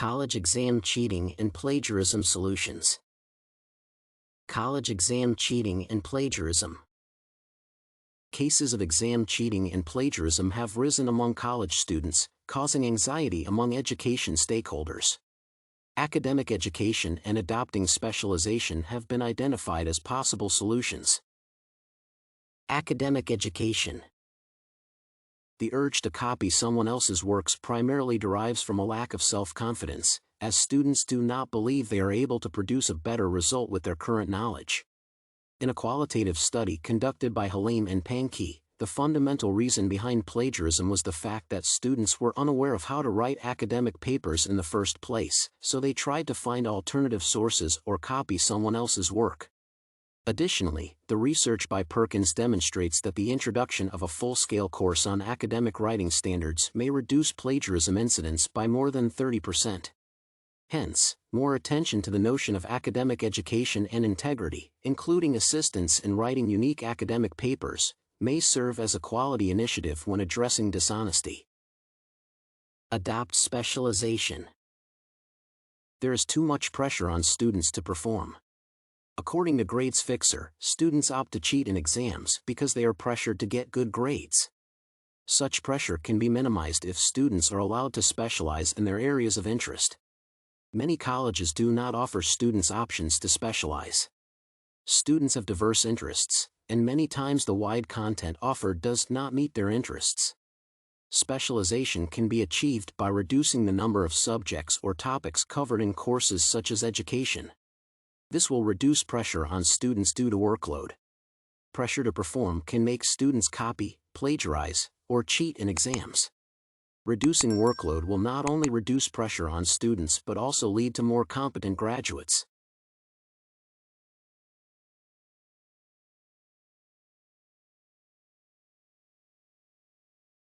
College exam cheating and plagiarism solutions. College exam cheating and plagiarism. Cases of exam cheating and plagiarism have risen among college students, causing anxiety among education stakeholders. Academic education and adopting specialization have been identified as possible solutions. Academic education. The urge to copy someone else's works primarily derives from a lack of self-confidence, as students do not believe they are able to produce a better result with their current knowledge. In a qualitative study conducted by Halim and Pangkey, the fundamental reason behind plagiarism was the fact that students were unaware of how to write academic papers in the first place, so they tried to find alternative sources or copy someone else's work. Additionally, the research by Perkins demonstrates that the introduction of a full-scale course on academic writing standards may reduce plagiarism incidence by more than 30%. Hence, more attention to the notion of academic education and integrity, including assistance in writing unique academic papers, may serve as a quality initiative when addressing dishonesty. Adopt specialization. There is too much pressure on students to perform. According to Grades Fixer, students opt to cheat in exams because they are pressured to get good grades. Such pressure can be minimized if students are allowed to specialize in their areas of interest. Many colleges do not offer students options to specialize. Students have diverse interests, and many times the wide content offered does not meet their interests. Specialization can be achieved by reducing the number of subjects or topics covered in courses such as education. This will reduce pressure on students due to workload. Pressure to perform can make students copy, plagiarize, or cheat in exams. Reducing workload will not only reduce pressure on students but also lead to more competent graduates.